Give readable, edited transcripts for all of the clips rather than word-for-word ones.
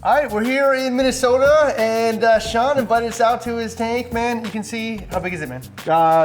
All right, we're here in Minnesota, and Sean invited us out to his tank, man. You can see, how big is it, man?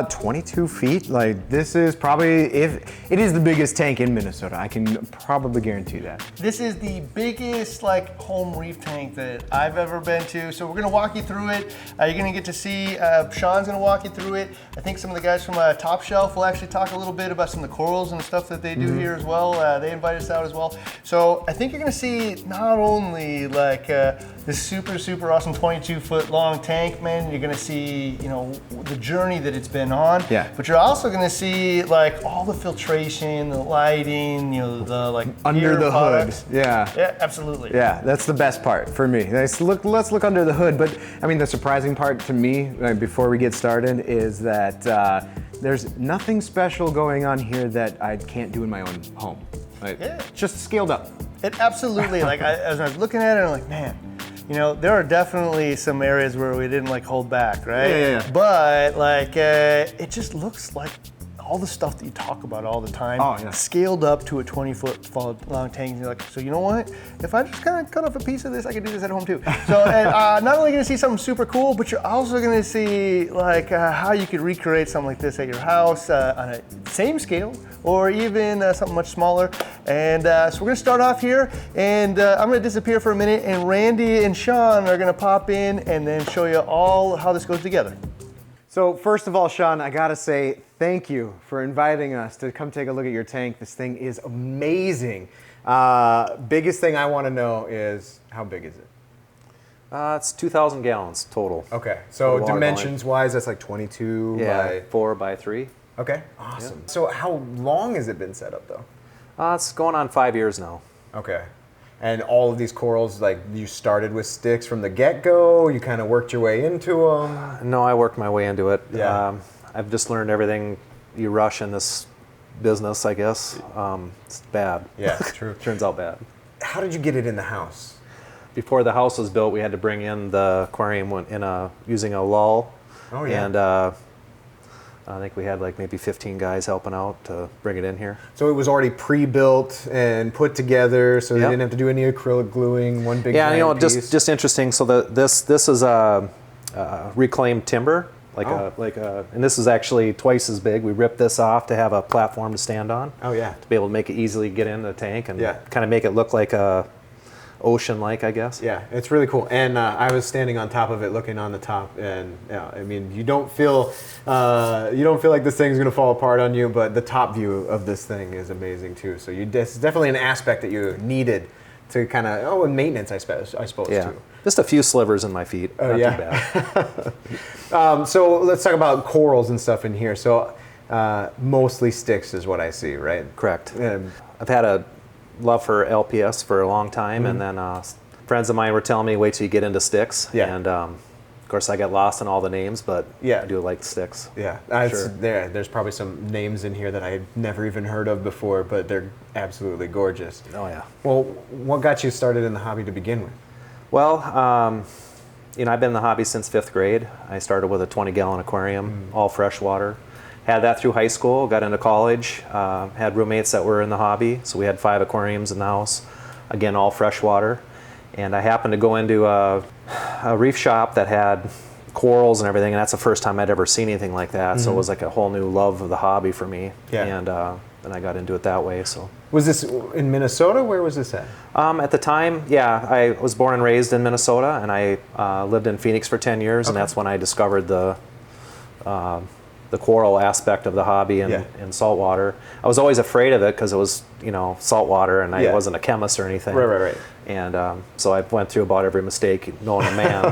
22 feet. Like, this is probably, if it is the biggest tank in Minnesota, I can probably guarantee that. This is the biggest, like, home reef tank that I've ever been to. So we're gonna walk you through it. You're gonna get to see, Sean's gonna walk you through it. I think some of the guys from Top Shelf will actually talk a little bit about some of the corals and stuff that they do here as well. They invited us out as well. So I think you're gonna see not only, like, this super awesome 22-foot long tank, man. You're gonna see, you know, the journey that it's been on. Yeah. But you're also gonna see, like, all the filtration, the lighting, you know, the, like, under the products. hood. Yeah. Yeah, absolutely. Yeah, that's the best part for me. Let's look under the hood. But I mean, the surprising part to me, before we get started, is that there's nothing special going on here that I can't do in my own home. Like, Yeah. just scaled up. It absolutely, like, as I was looking at it, I'm like, man, you know, there are definitely some areas where we didn't, like, hold back, right? Yeah. But, like, it just looks like all the stuff that you talk about all the time, scaled up to a 20-foot long tank. And you're like, so you know what? If I just kind of cut off a piece of this, I can do this at home too. So, and not only gonna see something super cool, but you're also gonna see, like, how you could recreate something like this at your house on a same scale, or even something much smaller. And so we're gonna start off here, and I'm gonna disappear for a minute, and Randy and Sean are gonna pop in and then show you all how this goes together. So first of all, Sean, I gotta say thank you for inviting us to come take a look at your tank. This thing is amazing. Biggest thing I wanna know is, how big is it? It's 2,000 gallons total. Okay, so dimensions-wise, that's like 22 by... 4 by 3. Okay, awesome. Yeah. So how long has it been set up though? It's going on 5 years now. Okay. And all of these corals, like, you started with sticks from the get-go? You kind of worked your way into them? No, I worked my way into it. Yeah. I've just learned everything you rush in this business, I guess. It's bad. Yeah, true. Turns out bad. How did you get it in the house? Before the house was built, we had to bring in the aquarium using a lull. Oh, yeah. And I think we had like maybe 15 guys helping out to bring it in here. So it was already pre-built and put together, so they didn't have to do any acrylic gluing, one big Yeah, you know, piece. just interesting. So this is a reclaimed timber, and this is actually twice as big. We ripped this off to have a platform to stand on. Oh yeah. To be able to make it easily get in the tank and kind of make it look like a ocean-like, I guess. Yeah, it's really cool. And I was standing on top of it, looking on the top, and I mean, you don't feel like this thing's gonna fall apart on you, but the top view of this thing is amazing too. So it's definitely an aspect that you needed to kind of and maintenance, I suppose too. Just a few slivers in my feet. Oh, not too bad. So let's talk about corals and stuff in here. So mostly sticks is what I see, right? Correct. I've had a love for LPS for a long time, and then friends of mine were telling me, wait till you get into sticks. Yeah. And of course I got lost in all the names, but I do like sticks. Yeah, sure. There's probably some names in here that I had never even heard of before, but they're absolutely gorgeous. Oh yeah. Well, what got you started in the hobby to begin with? Well, you know, I've been in the hobby since 5th grade. I started with a 20-gallon aquarium, all freshwater. Had that through high school, got into college, had roommates that were in the hobby, so we had 5 aquariums in the house, again, all freshwater. And I happened to go into a reef shop that had corals and everything, and that's the first time I'd ever seen anything like that, so it was like a whole new love of the hobby for me. Yeah. And I got into it that way. So. Was this in Minnesota? Where was this at? At the time, I was born and raised in Minnesota, and I lived in Phoenix for 10 years, and that's when I discovered the coral aspect of the hobby in saltwater. I was always afraid of it because it was, you know, saltwater, and I wasn't a chemist or anything. Right. And so I went through about every mistake known to man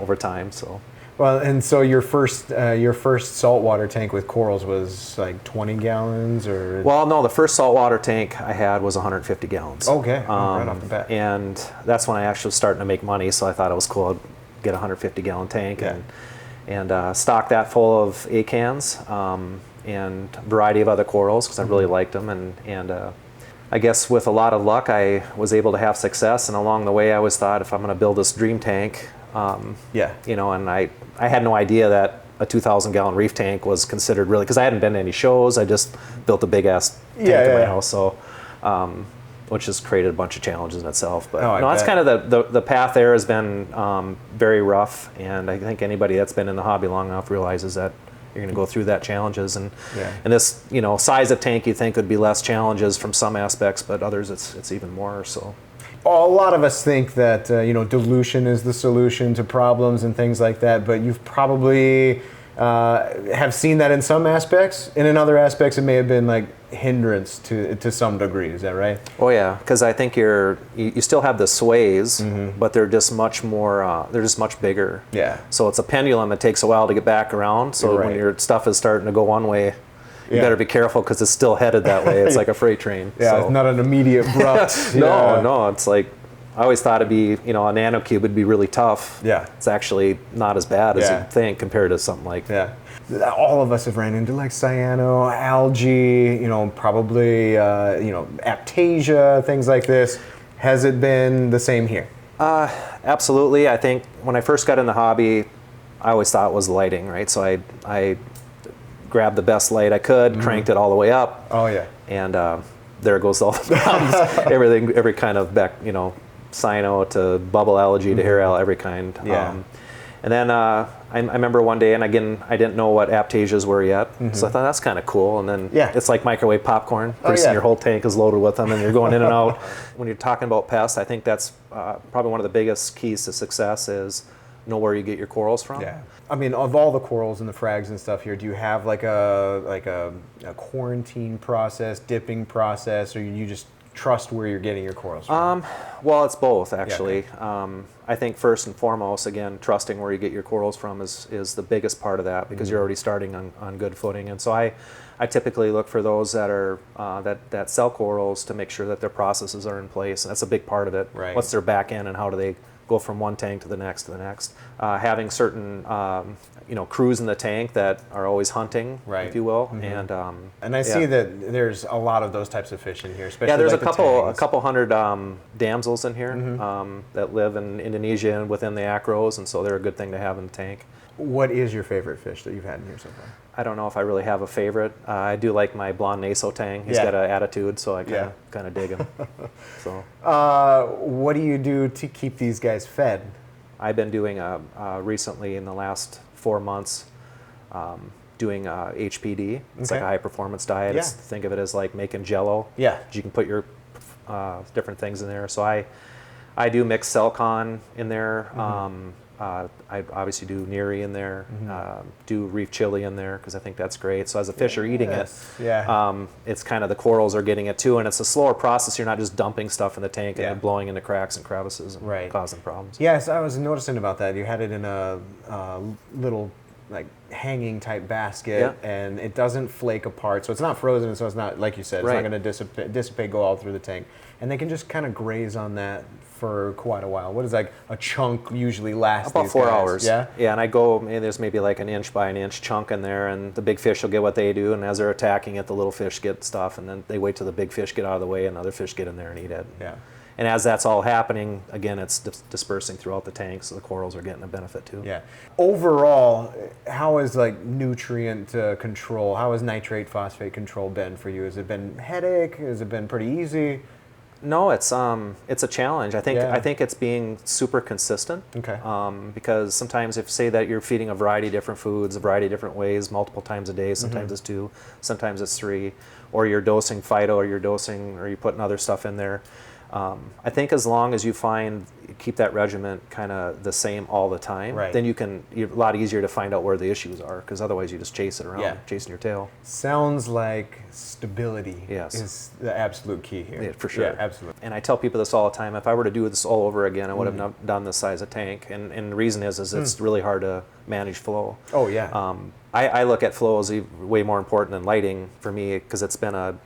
over time. So. Well, and so your first saltwater tank with corals was like 20 gallons, or? Well, no, the first saltwater tank I had was 150 gallons. Okay, right off the bat. And that's when I actually was starting to make money, so I thought it was cool to get a 150-gallon tank and stock that full of acans and a variety of other corals because I really liked them. And I guess with a lot of luck, I was able to have success. And along the way, I always thought, if I'm going to build this dream tank, you know, and I had no idea that a 2,000-gallon reef tank was considered really, because I hadn't been to any shows. I just built a big-ass tank in my house. So which has created a bunch of challenges in itself. But no, that's kind of the path there has been very rough, and I think anybody that's been in the hobby long enough realizes that you're going to go through that challenges. And this, you know, size of tank you think would be less challenges from some aspects, but others it's even more. So a lot of us think that you know, dilution is the solution to problems and things like that, but you've probably have seen that in some aspects, and in other aspects it may have been like hindrance to some degree. Is that right? Oh yeah, because I think you still have the sways, but they're just much more, they're just much bigger. Yeah. So it's a pendulum. It takes a while to get back around. So when your stuff is starting to go one way, you better be careful because it's still headed that way. It's like a freight train. Yeah, so. It's not an immediate abrupt. No, it's like, I always thought it'd be, you know, a nanocube would be really tough. Yeah. It's actually not as bad as you think compared to something like all of us have ran into like cyano, algae, you know, probably, you know, aptasia, things like this. Has it been the same here? Absolutely. I think when I first got in the hobby, I always thought it was lighting, right? So I grabbed the best light I could, cranked it all the way up. Oh yeah. And there goes all the problems. Every kind of you know, cyano to bubble algae to hair algae, every kind. Yeah. And then I remember one day, and again, I didn't know what aptasias were yet, so I thought that's kind of cool. And then it's like microwave popcorn. Pretty soon your whole tank is loaded with them, and you're going in and out. When you're talking about pests, I think that's probably one of the biggest keys to success is know where you get your corals from. Yeah. I mean, of all the corals and the frags and stuff here, do you have like a quarantine process, dipping process, or you just trust where you're getting your corals from? Well, it's both, actually. Yeah, okay. I think first and foremost, again, trusting where you get your corals from is the biggest part of that, because you're already starting on good footing. And so I typically look for those that are that sell corals to make sure that their processes are in place, and that's a big part of it. Right. What's their back end, and how do they go from one tank to the next to the next? Having certain you know, crews in the tank that are always hunting, if you will, and I see that there's a lot of those types of fish in here, especially there's like a couple hundred damsels in here that live in Indonesia and within the acros, and so they're a good thing to have in the tank. What is your favorite fish that you've had in here so far? I don't know if I really have a favorite. I do like my blonde naso tang. He's got an attitude, so I kind of dig him. So, what do you do to keep these guys fed? I've been doing recently in the last 4 months, doing HPD. It's like a high performance diet. Think of it as like making Jello. Yeah. You can put your different things in there. So I do mix Celcon in there. I obviously do Neri in there, do reef chili in there because I think that's great. So as the fish are eating it, it's kind of the corals are getting it too, and it's a slower process. You're not just dumping stuff in the tank and then blowing into cracks and crevices and causing problems. Yes, I was noticing about that. You had it in a little like hanging type basket, and it doesn't flake apart, so it's not frozen, so it's not, like you said, it's not going to dissipate, go all through the tank, and they can just kind of graze on that for quite a while. What is like a chunk usually last? About 4 hours. Yeah. And I go, there's maybe like an inch by an inch chunk in there, and the big fish will get what they do, and as they're attacking it, the little fish get stuff, and then they wait till the big fish get out of the way and other fish get in there and eat it. Yeah. And as that's all happening, again, it's dispersing throughout the tank, so the corals are getting a benefit too. Yeah. Overall, how is like nutrient control, how has nitrate phosphate control been for you? Has it been headache? Has it been pretty easy? No, it's a challenge. I think it's being super consistent. Okay. Because sometimes if say that you're feeding a variety of different foods, a variety of different ways, multiple times a day, sometimes it's 2, sometimes it's 3, or you're dosing phyto, or you're putting other stuff in there. I think as long as you keep that regimen kind of the same all the time, then you're a lot easier to find out where the issues are, because otherwise you just chase it around, chasing your tail. Sounds like stability is the absolute key here. Yeah, for sure. Yeah, absolutely. And I tell people this all the time. If I were to do this all over again, I would have not done this size of tank. And the reason is it's really hard to manage flow. Oh, yeah. I look at flow as way more important than lighting for me, because it's been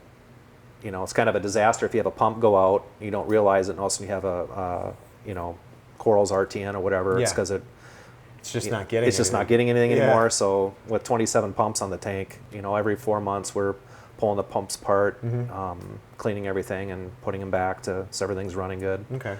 it's kind of a disaster if you have a pump go out, you don't realize it, and all of a sudden you have corals RTN or whatever. It's because it's just not getting anything anymore. So with 27 pumps on the tank, every 4 months we're pulling the pumps apart, cleaning everything and putting them back so everything's running good. Okay.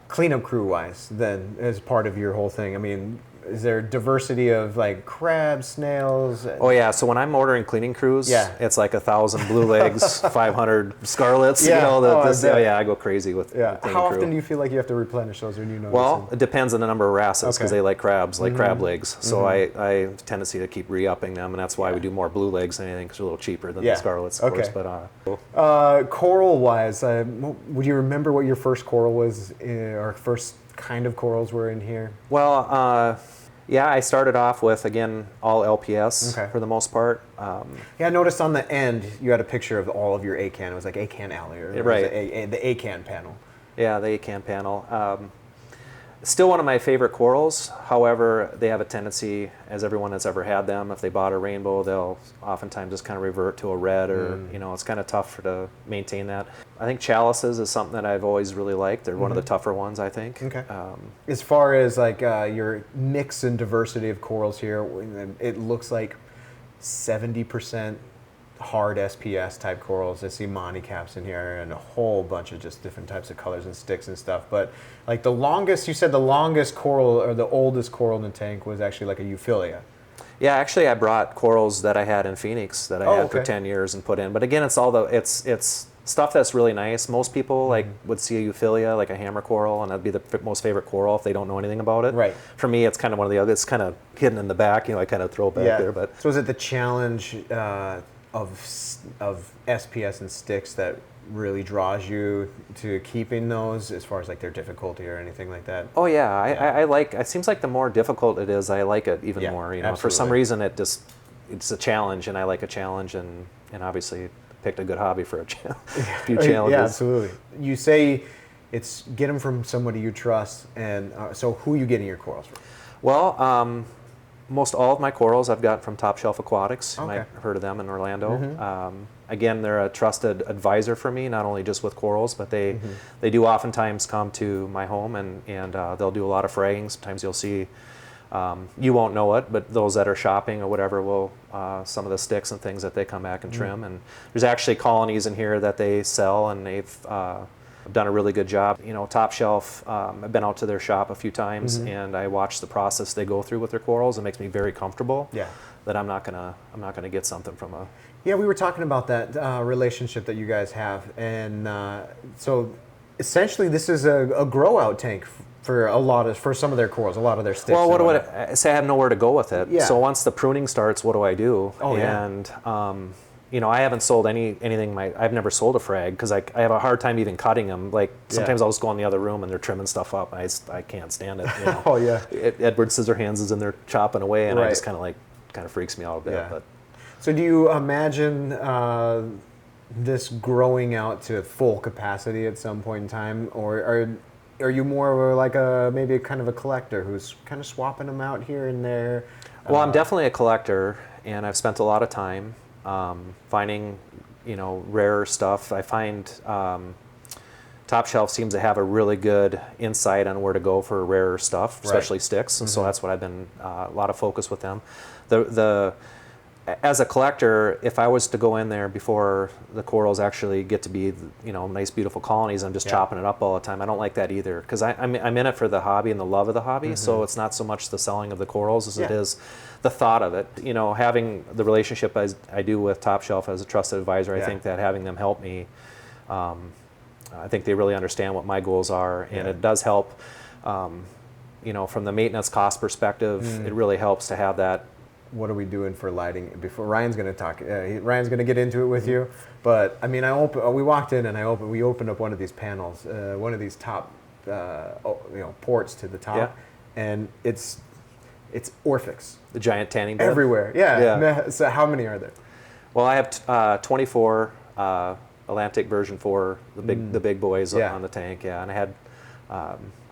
Cleanup crew wise, then, as part of your whole thing, I mean, is there diversity of like crabs, snails? Oh yeah, so when I'm ordering cleaning crews, it's like 1,000 blue legs, 500 scarlets. Yeah. You know, I go crazy with Yeah. the How crew. often do you feel like you have to replenish those, or you know? Well, it depends on the number of wrasses because they like crabs, like crab legs. So I have a tendency to keep re-upping them, and that's why we do more blue legs than anything because they're a little cheaper than the scarlets, of course. But coral-wise, would you remember what your first coral was, or first kind of corals were in here? Well, yeah, I started off with, again, all LPS for the most part. Yeah, I noticed on the end you had a picture of all of your ACAN. It was like ACAN alley, or the ACAN panel. Yeah, the ACAN panel. Still one of my favorite corals. However, they have a tendency, as everyone that's ever had them, if they bought a rainbow, they'll oftentimes just kind of revert to a red, or it's kind of tough to maintain that. I think chalices is something that I've always really liked. They're one of the tougher ones, I think. Okay. As far as like your mix and diversity of corals here, it looks like 70% hard SPS type corals. I see Monty caps in here and a whole bunch of just different types of colors and sticks and stuff. But like you said the longest coral or the oldest coral in the tank was actually like a Euphilia. Yeah, actually I brought corals that I had in Phoenix that I had for 10 years and put in. But again, it's it's stuff that's really nice. Most people would see a Euphilia, like a hammer coral, and that'd be the most favorite coral if they don't know anything about it. Right. For me, it's kind of one of the other. It's kind of hidden in the back. I kind of throw it back there. But so is it the challenge of SPS and sticks that really draws you to keeping those, as far as like their difficulty or anything like that? Oh yeah, I like. It seems like the more difficult it is, I like it even more. Absolutely. For some reason, it's a challenge, and I like a challenge, and obviously picked a good hobby for a few challenges. Yeah, absolutely. You say it's get them from somebody you trust, and so who are you getting your corals from? Well, most all of my corals I've got from Top Shelf Aquatics. You might have heard of them in Orlando. Again, they're a trusted advisor for me, not only just with corals, but they do oftentimes come to my home and they'll do a lot of fragging. Sometimes you'll see, you won't know it, but those that are shopping or whatever will, some of the sticks and things that they come back and trim. And there's actually colonies in here that they sell, and they've done a really good job. Top Shelf, I've been out to their shop a few times, and I watch the process they go through with their corals. It makes me very comfortable that I'm not gonna get something from a. Yeah, we were talking about that relationship that you guys have, and so essentially this is a grow out tank for some of their corals, a lot of their sticks. Well, what would I say? I have nowhere to go with it. Yeah. So once the pruning starts, what do I do? Oh, and I haven't sold anything. I've never sold a frag because I have a hard time even cutting them. Like sometimes I'll just go in the other room and they're trimming stuff up. I can't stand it. Oh yeah. Edward Scissorhands is in there chopping away, and I just kind of freaks me out a bit. Yeah. But so do you imagine this growing out to full capacity at some point in time, or are you more of maybe kind of a collector who's kind of swapping them out here and there? Well, I'm definitely a collector, and I've spent a lot of time finding, rarer stuff. I find Top Shelf seems to have a really good insight on where to go for rarer stuff, especially sticks, and so that's what I've been a lot of focus with them. As a collector, if I was to go in there before the corals actually get to be, nice, beautiful colonies, I'm just chopping it up all the time. I don't like that either, because I'm in it for the hobby and the love of the hobby. So it's not so much the selling of the corals as it is the thought of it. Having the relationship as I do with Top Shelf as a trusted advisor, I think that having them help me, I think they really understand what my goals are, and it does help. From the maintenance cost perspective, it really helps to have that. What are we doing for lighting? Before Ryan's going to talk, Ryan's going to get into it with you. But I mean, we walked in and we opened up one of these panels, one of these top, ports to the top, and it's Orphics. The giant tanning bed? Everywhere, yeah. So how many are there? Well, I have 24 Atlantic version 4, the big boys on the tank, and I had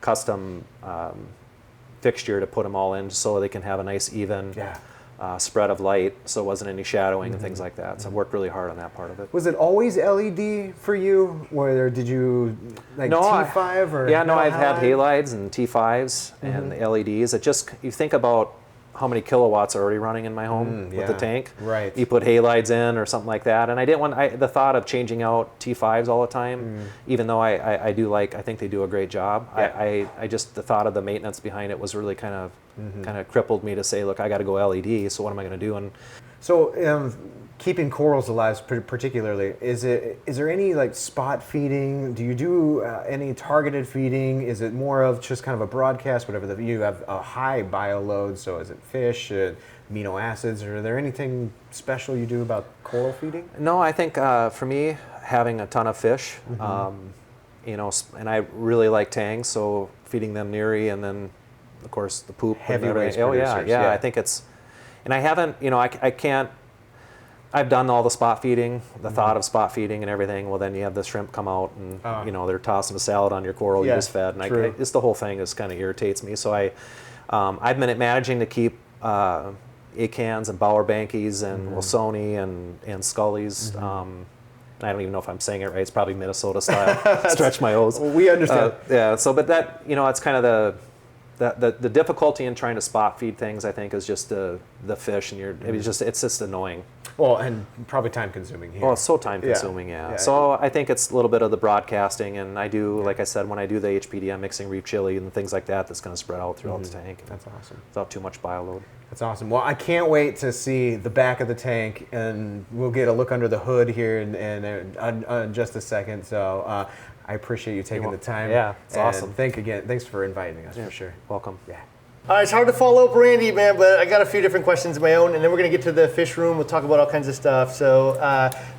custom fixture to put them all in so they can have a nice even spread of light, so it wasn't any shadowing and things like that. So I worked really hard on that part of it. Was it always LED for you, or did you T5 or? I've had halides and T5s and LEDs. It just, you think about how many kilowatts are already running in my home with the tank. Right. You put halides in or something like that. And I didn't want, the thought of changing out T5s all the time, even though I think they do a great job. Yeah. I just, the thought of the maintenance behind it was really kind of crippled me to say, look, I got to go LED, so what am I going to do? And so keeping corals alive particularly, is there any like spot feeding? Do you do any targeted feeding? Is it more of just kind of a broadcast, whatever, you have a high bio load, so is it fish, amino acids, or are there anything special you do about coral feeding? No, I think for me, having a ton of fish, you know, and I really like tangs, so feeding them neri, and then of course the poop. Heavy waste producers. yeah. I think it's, and I haven't, you know, I can't, I've done all the spot feeding, the thought of spot feeding and everything. Well, then you have the shrimp come out and, you know, they're tossing a salad on your coral you just fed. And it's the whole thing is kind of irritates me. So I've been managing to keep acans and Bauer Bankies and Wilsoni and Scullies. I don't even know if I'm saying it right. It's probably Minnesota style. Stretch my O's. We understand. Yeah. So, but that, you know, it's kind of the difficulty in trying to spot feed things, I think, is just the fish, and it's just annoying. Well, and probably time consuming here. Oh, it's so time consuming, yeah. So I think it's a little bit of the broadcasting, and I do, like I said, when I do the HPD, I'm mixing reef chili and things like that. That's going to spread out throughout the tank. That's awesome. Without too much bio load. That's awesome. Well, I can't wait to see the back of the tank, and we'll get a look under the hood here in just a second. So I appreciate you taking the time. Yeah, it's awesome. Thanks for inviting us, for sure. Welcome. Yeah. All right, it's hard to follow up Randy, man, but I got a few different questions of my own, and then we're going to get to the fish room. We'll talk about all kinds of stuff. So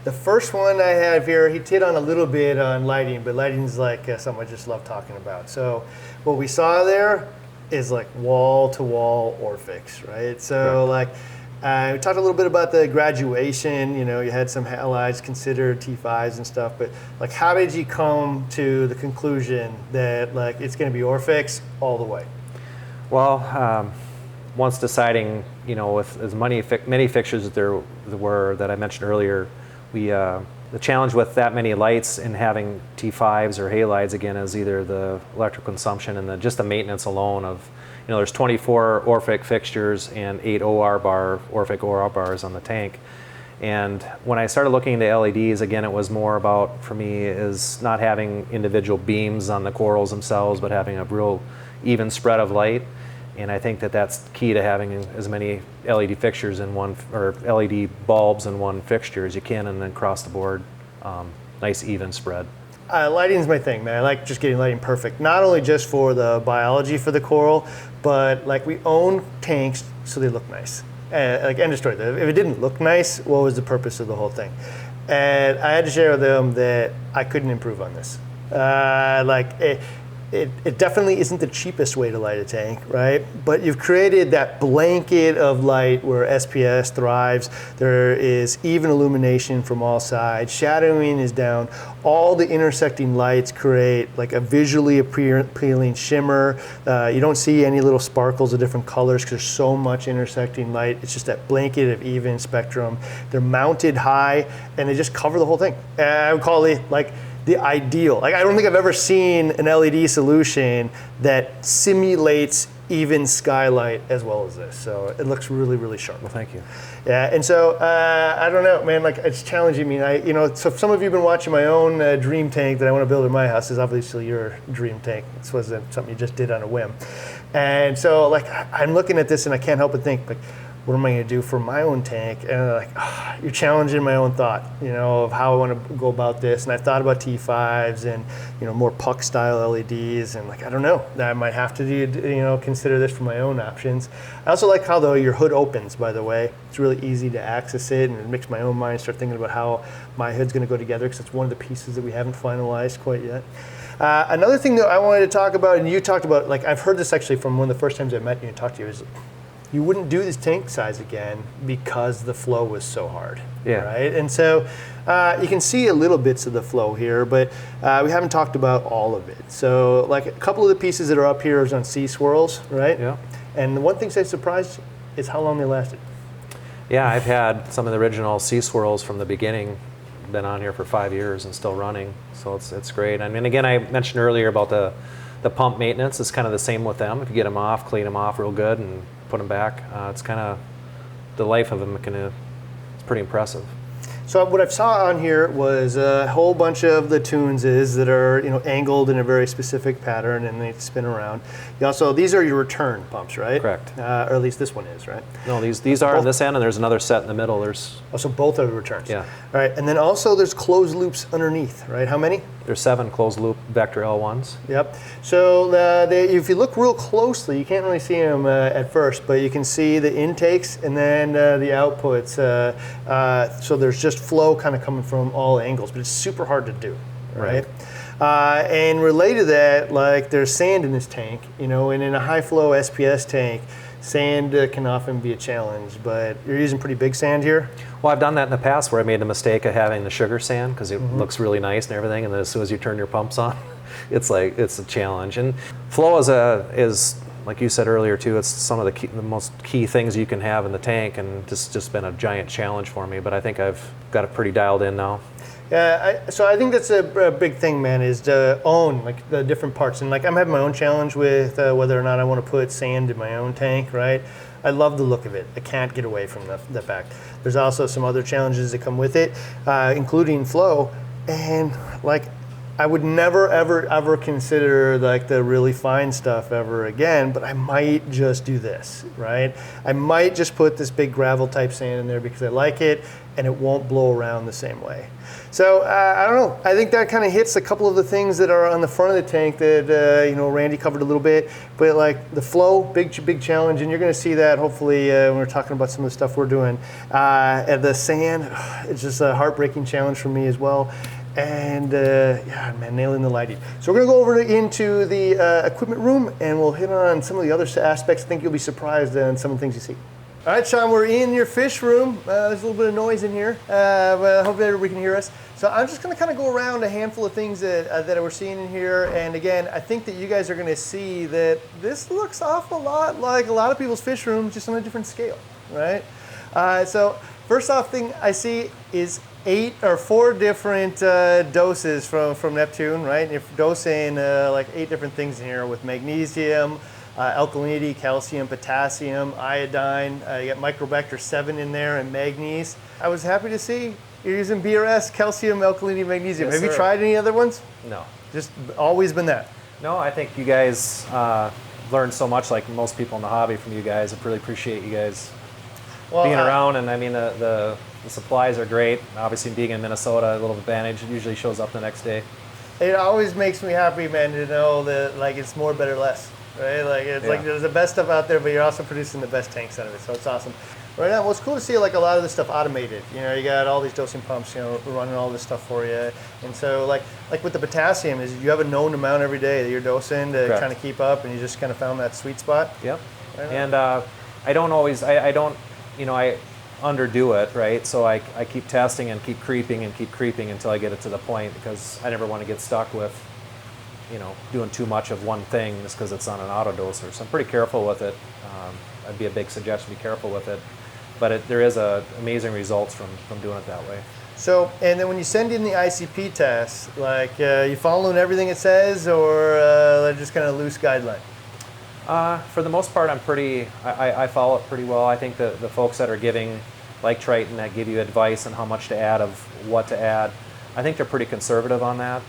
the first one I have here, he hit on a little bit on lighting, but lighting's like something I just love talking about. So what we saw there is like wall-to-wall Orphics, right? So we talked a little bit about the graduation. You know, you had some halides considered T5s and stuff, but like, how did you come to the conclusion that like it's going to be Orphics all the way? Well, once deciding, you know, with as many fixtures as there were that I mentioned earlier, the challenge with that many lights and having T5s or halides again is either the electrical consumption and just the maintenance alone of, you know, there's 24 Orphic fixtures and 8 Orphic OR bars on the tank. And when I started looking into LEDs, again, it was more about, for me, is not having individual beams on the corals themselves, but having a real even spread of light. And I think that that's key to having as many LED fixtures in one, or LED bulbs in one fixture as you can, and then across the board, nice even spread. Lighting's my thing, man. I like just getting lighting perfect. Not only just for the biology for the coral, but like, we own tanks so they look nice. Like, end of story. If it didn't look nice, what was the purpose of the whole thing? And I had to share with them that I couldn't improve on this. It definitely isn't the cheapest way to light a tank, right? But you've created that blanket of light where SPS thrives. There is even illumination from all sides. Shadowing is down. All the intersecting lights create like a visually appealing shimmer. You don't see any little sparkles of different colors because there's so much intersecting light. It's just that blanket of even spectrum. They're mounted high, and they just cover the whole thing. And I would call it like the ideal. Like, I don't think I've ever seen an LED solution that simulates even skylight as well as this. So it looks really, really sharp. Well, thank you. Yeah, and so I don't know, man. Like, it's challenging me. So if some of you have been watching my own dream tank that I want to build in my house, is obviously your dream tank. This wasn't something you just did on a whim. And so, like, I'm looking at this and I can't help but think, like, what am I going to do for my own tank? And like, you're challenging my own thought, you know, of how I want to go about this. And I thought about T5s and, you know, more puck style LEDs, and like, I don't know, I might have to consider this for my own options. I also like how, though, your hood opens, by the way. It's really easy to access it, and it makes my own mind start thinking about how my hood's going to go together, because it's one of the pieces that we haven't finalized quite yet. Another thing that I wanted to talk about, and you talked about, like, I've heard this actually from one of the first times I met you and talked to you, is you wouldn't do this tank size again because the flow was so hard, right? And so you can see a little bits of the flow here, but we haven't talked about all of it. So like, a couple of the pieces that are up here is on sea swirls, right? Yeah. And the one thing that surprised is how long they lasted. Yeah, I've had some of the original sea swirls from the beginning, been on here for 5 years and still running, so it's great. I mean, again, I mentioned earlier about the pump maintenance. It's kind of the same with them. If you get them off, clean them off real good, and put them back. It's kind of, the life of them, it's pretty impressive. So what I saw on here was a whole bunch of the Toonses that are, you know, angled in a very specific pattern and they spin around. You also, these are your return pumps, right? Correct. Or at least this one is, right? No, these are on this end, and there's another set in the middle. There's so both are returns. Yeah. All right, and then also there's closed loops underneath, right? How many? There's 7 closed loop Vector L1s. Yep. So if you look real closely, you can't really see them at first, but you can see the intakes and then the outputs. So there's just flow kind of coming from all angles, but it's super hard to do, right? And related to that, like there's sand in this tank, you know, and in a high flow SPS tank, sand can often be a challenge, but you're using pretty big sand here? Well, I've done that in the past where I made the mistake of having the sugar sand because it looks really nice and everything, and then as soon as you turn your pumps on, it's a challenge. And flow is like you said earlier too, it's some of the most key things you can have in the tank, and just been a giant challenge for me, but I think I've got it pretty dialed in now. Yeah, so I think that's a big thing, man, is to own like the different parts. And like I'm having my own challenge with whether or not I want to put sand in my own tank, right? I love the look of it. I can't get away from the fact. There's also some other challenges that come with it, including flow. And like I would never, ever consider like the really fine stuff ever again, but I might just do this, right? I might just put this big gravel type sand in there because I like it and it won't blow around the same way. So I don't know. I think that kind of hits a couple of the things that are on the front of the tank that you know Randy covered a little bit. But like the flow, big challenge, and you're going to see that hopefully when we're talking about some of the stuff we're doing. And the sand, it's just a heartbreaking challenge for me as well. And yeah, man, nailing the lighting. So we're gonna go over into the equipment room, and we'll hit on some of the other aspects. I think you'll be surprised on some of the things you see. All right, Sean, we're in your fish room. There's a little bit of noise in here, but I hope everybody can hear us. So I'm just gonna kind of go around a handful of things that we're seeing in here. And again, I think that you guys are gonna see that this looks awful lot like a lot of people's fish rooms, just on a different scale, right? So first off thing I see is 4 different doses from Neptune, right? And you're dosing like 8 different things in here with magnesium, alkalinity, calcium, potassium, iodine. You got microbacter 7 in there and manganese. I was happy to see you're using BRS, calcium, alkalinity, magnesium. Yes, Have you sir. tried any other ones? No. Just always been that? No, I think you guys learned so much, like most people in the hobby, from you guys. I really appreciate you guys being around, and I mean the supplies are great. Obviously, being in Minnesota, a little advantage. It usually shows up the next day. It always makes me happy, man, to know that like it's more, better, less, right? Like it's like there's the best stuff out there, but you're also producing the best tanks out of it. So it's awesome. Right now, well, it's cool to see like a lot of this stuff automated. You know, you got all these dosing pumps, you know, running all this stuff for you. And so like with the potassium, is you have a known amount every day that you're dosing to kind of keep up, and you just kind of found that sweet spot. Yep. Right. And I don't always, I don't, you know, I underdo it, right? So I keep testing and keep creeping until I get it to the point, because I never want to get stuck with, you know, doing too much of one thing just because it's on an auto doser. So I'm pretty careful with it. That'd be a big suggestion, be careful with it. But there is amazing results from doing it that way. So, and then when you send in the ICP test, like you following everything it says, or just kind of loose guideline? For the most part, I follow it pretty well. I think the folks that are giving, like Triton, that give you advice on how much to add of what to add, I think they're pretty conservative on that.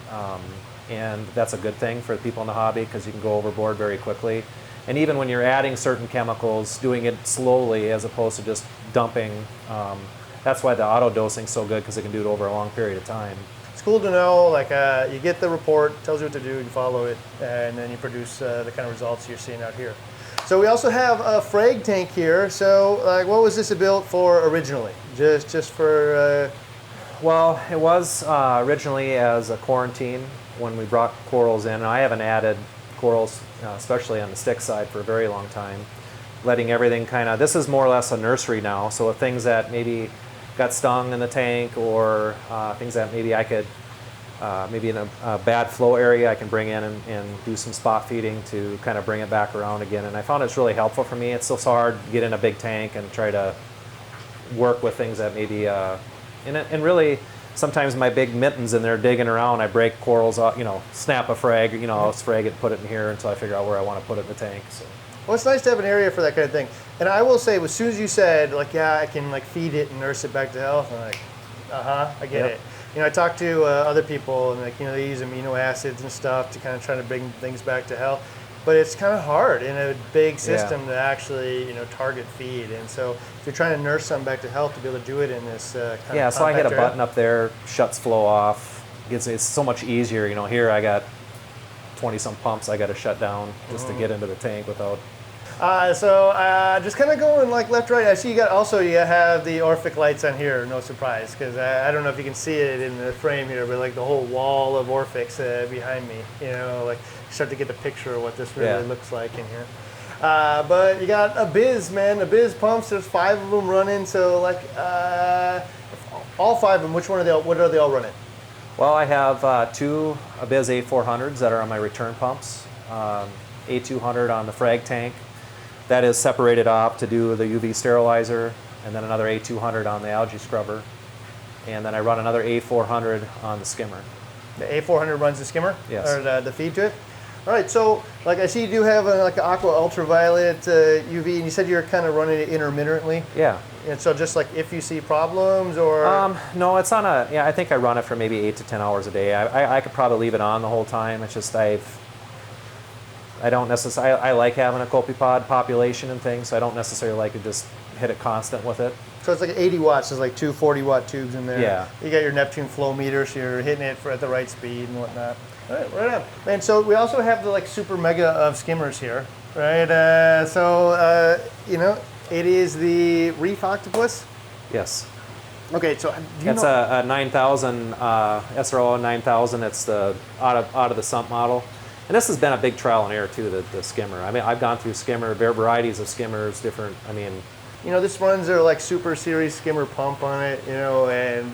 And that's a good thing for people in the hobby, because you can go overboard very quickly. And even when you're adding certain chemicals, doing it slowly as opposed to just dumping. That's why the auto dosing is so good, because it can do it over a long period of time. It's cool to know, like you get the report, tells you what to do, you follow it, and then you produce the kind of results you're seeing out here. So we also have a frag tank here. So like, what was this built for originally? Just for? Well, it was originally as a quarantine when we brought corals in. And I haven't added corals, especially on the stick side, for a very long time. Letting everything kind of, this is more or less a nursery now. So things that maybe got stung in the tank, or things that maybe I could, maybe in a bad flow area, I can bring in and do some spot feeding to kind of bring it back around again. And I found it's really helpful for me. It's so hard to get in a big tank and try to work with things that maybe, and really, sometimes my big mittens in there digging around, I break corals off, you know, snap a frag, you know, I'll frag it, put it in here until I figure out where I want to put it in the tank. So. Well, it's nice to have an area for that kind of thing. And I will say, as soon as you said, like, yeah, I can like feed it and nurse it back to health, I'm like, I get it. You know, I talked to other people, and like, you know, they use amino acids and stuff to kind of try to bring things back to health. But it's kind of hard in a big system to actually, you know, target feed. And so if you're trying to nurse something back to health, to be able to do it in this kind of Yeah, so I hit a area. button up there, shuts flow off. It's so much easier. You know, here I got 20-some pumps I got to shut down just to get into the tank without. Just kind of going like left, right. I see you have the Orphic Lights on here, no surprise, because I don't know if you can see it in the frame here, but like the whole wall of Orphics behind me, you know, like you start to get the picture of what this really looks like in here. But you got Abyzz, man, Abyzz Pumps, there's 5 of them running, so like all 5 of them, what are they all running? Well, I have 2 Abyzz A400s that are on my return pumps, A200 on the frag tank. That is separated off to do the UV sterilizer, and then another A200 on the algae scrubber. And then I run another A400 on the skimmer. The A400 runs the skimmer? Yes. Or the feed to it? All right, so like I see you do have like an aqua ultraviolet UV, and you said you're kind of running it intermittently? Yeah. And so just like if you see problems or? No, it's on I think I run it for maybe 8 to 10 hours a day. I could probably leave it on the whole time. It's just I don't necessarily, I like having a copepod population and things, so I don't necessarily like to just hit it constant with it. So it's like 80 watts, there's like 2 40-watt tubes in there. Yeah. You got your Neptune flow meter, so you're hitting it at the right speed and whatnot. All right on. And so we also have the like super mega of skimmers here, right? You know, it is the Reef Octopus? Yes. Okay, so It's a 9000 SRO 9000. It's the out of the sump model. And this has been a big trial and error too, the skimmer. I mean, I've gone through varieties of skimmers, different, you know, this runs their like super series skimmer pump on it, you know, and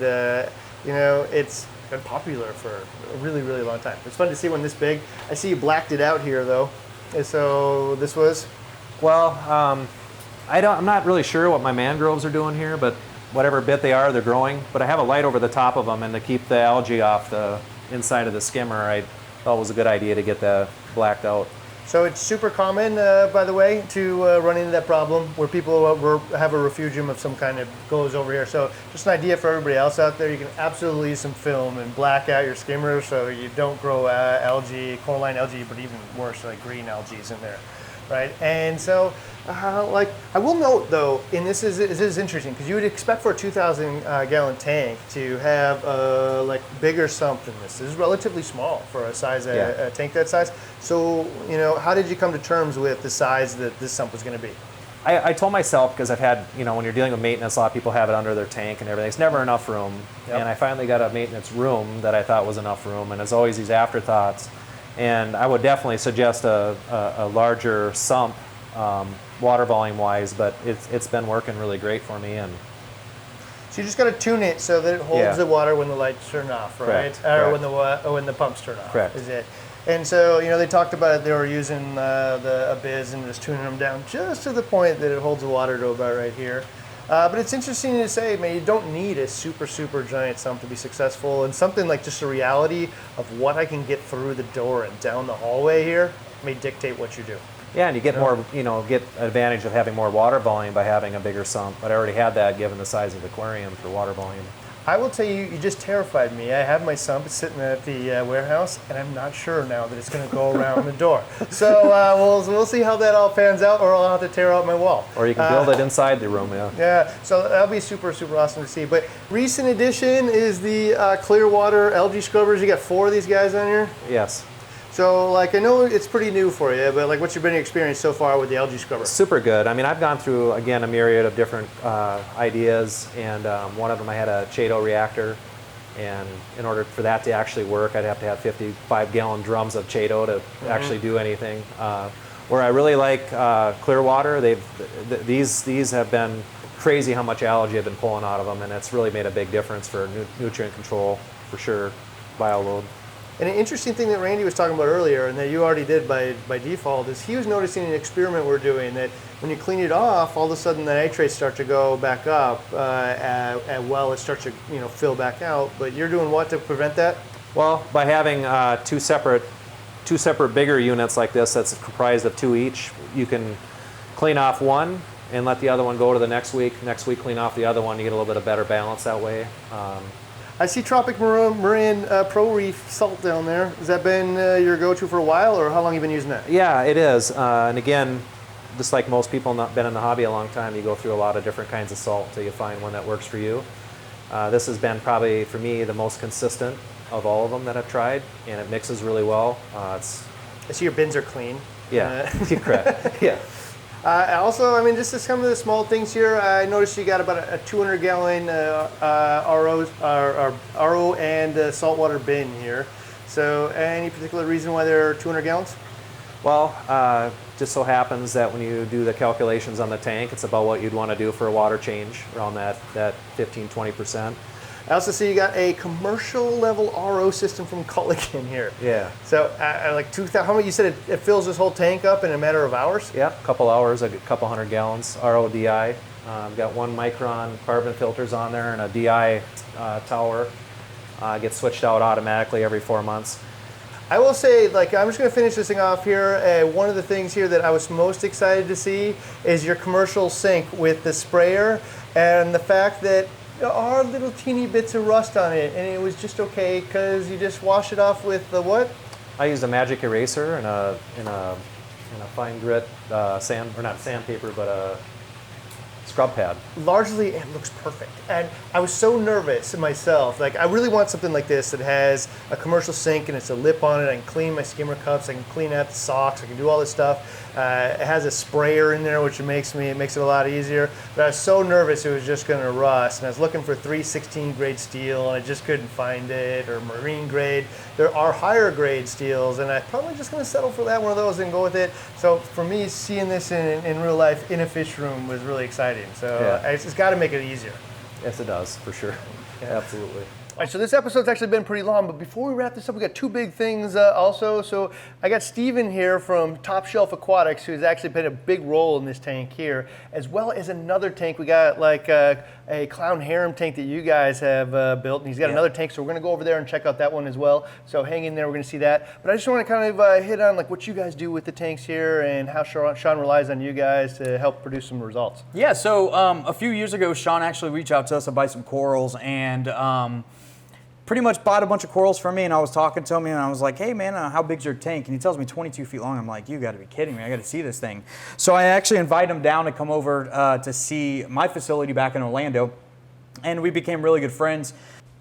you know, it's been popular for a really, really long time. It's fun to see one this big. I see you blacked it out here though. And so this was? Well, I'm not really sure what my mangroves are doing here, but whatever bit they are, they're growing. But I have a light over the top of them, and to keep the algae off the inside of the skimmer, I thought it was a good idea to get that blacked out. So it's super common, by the way, to run into that problem where people have a refugium of some kind that goes over here. So just an idea for everybody else out there, you can absolutely use some film and black out your skimmers so you don't grow algae, coralline algae, but even worse, like green algae in there, right? And so, like, I will note though, and this is interesting, because you would expect for a 2,000 gallon tank to have like bigger sump than this. This is relatively small for a size a tank that size. So, you know, how did you come to terms with the size that this sump was going to be? I told myself, because I've had, you know, when you're dealing with maintenance, a lot of people have it under their tank and everything. It's never enough room. Yep. And I finally got a maintenance room that I thought was enough room, and there's always these afterthoughts. And I would definitely suggest a larger sump, water volume wise, but it's been working really great for me. And so you just got to tune it so that it holds the water when the lights turn off, right? Correct. Or when the pumps turn off. Correct. Is it? And so, you know, they talked about it. They were using the Abyzz and just tuning them down just to the point that it holds the water to about right here. But it's interesting to say, man, you don't need a super, super giant sump to be successful. And something like just a reality of what I can get through the door and down the hallway here may dictate what you do. Yeah, and you get more, you know, get advantage of having more water volume by having a bigger sump. But I already had that given the size of the aquarium for water volume. I will tell you, you just terrified me. I have my sump sitting at the warehouse, and I'm not sure now that it's going to go around the door. So we'll see how that all pans out, or I'll have to tear out my wall. Or you can build it inside the room, yeah. Yeah, so that'll be super, super awesome to see. But recent addition is the Clearwater Algae Scrubbers. You got 4 of these guys on here? Yes. So, like, I know it's pretty new for you, but like, what's been your experience so far with the algae scrubber? Super good. I mean, I've gone through, again, a myriad of different ideas, and one of them I had a Chaeto reactor, and in order for that to actually work, I'd have to have 55-gallon drums of Chaeto to actually do anything. Where I really like Clearwater, these have been crazy how much algae I've been pulling out of them, and it's really made a big difference for nutrient control, for sure, bioload. And an interesting thing that Randy was talking about earlier, and that you already did by default, is he was noticing an experiment we're doing that when you clean it off, all of a sudden the nitrates start to go back up, and well, it starts to fill back out. But you're doing what to prevent that? Well, by having two separate 2 separate bigger units like this that's comprised of 2 each. You can clean off one and let the other one go to the next week. Next week, clean off the other one. You get a little bit of better balance that way. I see Tropic Marin Pro Reef salt down there. Has that been your go-to for a while, or how long have you been using that? Yeah, it is. And again, just like most people not been in the hobby a long time, you go through a lot of different kinds of salt until you find one that works for you. This has been probably, for me, the most consistent of all of them that I've tried, and it mixes really well. I see your bins are clean. Yeah, correct. Yeah. Also, I mean, just some of the small things here. I noticed you got about a 200-gallon RO and saltwater bin here. So, any particular reason why they're 200 gallons? Well, just so happens that when you do the calculations on the tank, it's about what you'd want to do for a water change, around that 15-20%. I also see you got a commercial level RO system from Culligan here. Yeah. So like 2,000, how many, you said it fills this whole tank up in a matter of hours? Yeah, a couple hours, a couple 100 gallons, RODI. Got 1 micron carbon filters on there and a DI tower. Gets switched out automatically every 4 months. I will say, like, I'm just going to finish this thing off here. One of the things here that I was most excited to see is your commercial sink with the sprayer and the fact that there are little teeny bits of rust on it, and it was just okay because you just wash it off with the what? I used a magic eraser and a fine grit sand, or not sandpaper, but a scrub pad. Largely, it looks perfect. And I was so nervous myself. Like, I really want something like this that has a commercial sink and it's a lip on it. I can clean my skimmer cups. I can clean out the socks. I can do all this stuff. It has a sprayer in there, which makes it a lot easier. But I was so nervous it was just going to rust. And I was looking for 316 grade steel, and I just couldn't find it, or marine grade. There are higher grade steels, and I'm probably just going to settle for that one of those and go with it. So for me, seeing this in real life in a fish room was really exciting. So yeah. It's got to make it easier. Yes, it does, for sure. Yeah. Absolutely. All right, so this episode's actually been pretty long, but before we wrap this up, we got 2 big things also. So I got Steven here from Top Shelf Aquatics, who's actually played a big role in this tank here, as well as another tank. We got like a clown harem tank that you guys have built, and he's got another tank, so we're gonna go over there and check out that one as well. So hang in there, we're gonna see that. But I just wanna kind of hit on like what you guys do with the tanks here and how Sean relies on you guys to help produce some results. Yeah, so a few years ago, Sean actually reached out to us to buy some corals, and pretty much bought a bunch of corals from me, and I was talking to him, and I was like, hey man, how big's your tank? And he tells me 22 feet long. I'm like, you gotta be kidding me, I gotta see this thing. So I actually invite him down to come over to see my facility back in Orlando, and we became really good friends.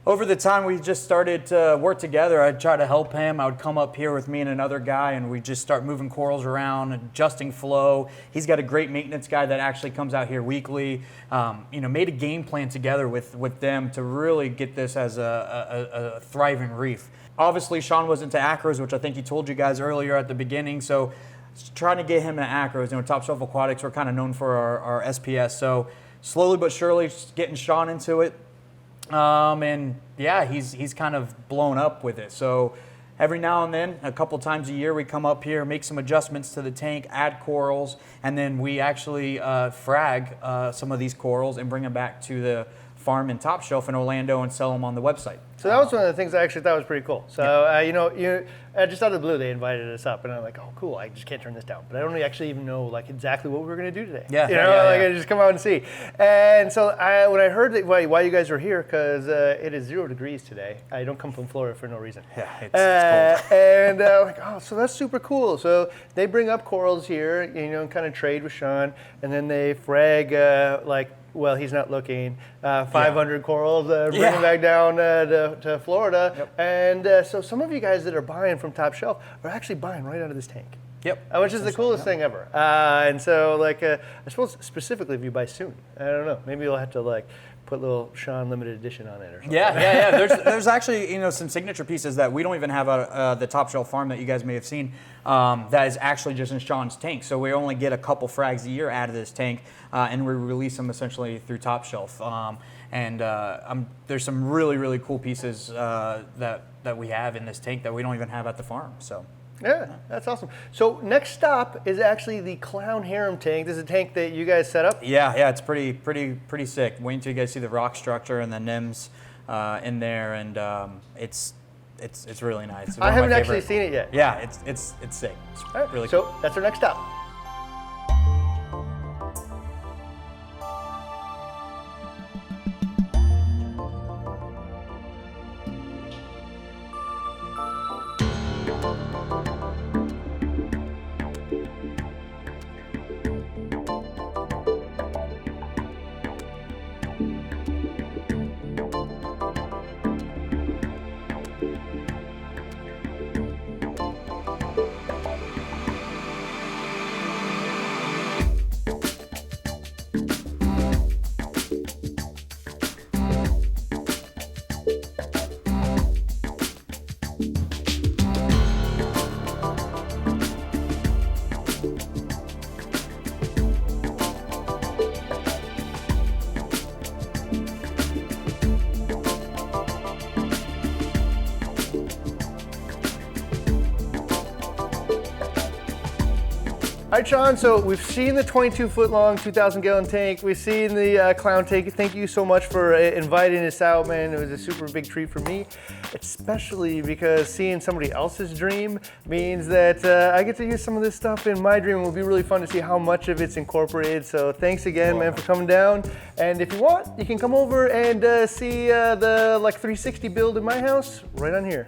Over the time we just started to work together, I'd try to help him. I would come up here with me and another guy, and we'd just start moving corals around, adjusting flow. He's got a great maintenance guy that actually comes out here weekly. Made a game plan together with them to really get this as a thriving reef. Obviously, Sean was into acros, which I think he told you guys earlier at the beginning, so trying to get him into acros. Top Shelf Aquatics, we're kind of known for our SPS, so slowly but surely getting Sean into it. And yeah, he's kind of blown up with it. So every now and then, a couple times a year, we come up here, make some adjustments to the tank, add corals, and then we actually frag some of these corals and bring them back to the farm in Top Shelf in Orlando and sell them on the website. So that was one of the things I actually thought was pretty cool. So, just out of the blue, they invited us up, and I'm like, oh, cool, I just can't turn this down. But I don't actually even know, like, exactly what we were going to do today. I just come out and see. And so when I heard that, why you guys were here, because it is 0 degrees today. I don't come from Florida for no reason. Yeah, it's cold. And so that's super cool. So they bring up corals here, and kind of trade with Sean, and then they frag, well, he's not looking, 500 corals, bring them back down to Florida. Yep. And so some of you guys that are buying from Top Shelf are actually buying right out of this tank. Yep. Which is the coolest thing ever. And so, I suppose specifically if you buy soon, I don't know, maybe you'll have to put a little Sean limited edition on it or something. Yeah. There's actually some signature pieces that we don't even have at the Top Shelf farm that you guys may have seen. That is actually just in Sean's tank. So we only get a couple frags a year out of this tank, and we release them essentially through Top Shelf. There's some really, really cool pieces that we have in this tank that we don't even have at the farm. So. Yeah, that's awesome. So next stop is actually the Clown Harem tank. This is a tank that you guys set up? Yeah, it's pretty sick. Wait until you guys see the rock structure and the NIMS in there, and it's it's really nice. It's I one of haven't my actually favorite. seen it yet. Yeah, it's sick. It's All right, really so cool. that's our next stop. All right, Sean, so we've seen the 22-foot long, 2,000-gallon tank. We've seen the clown tank. Thank you so much for inviting us out, man. It was a super big treat for me, especially because seeing somebody else's dream means that I get to use some of this stuff in my dream. It will be really fun to see how much of it's incorporated. So thanks again, man, for coming down. And if you want, you can come over and see the 360 build in my house right on here.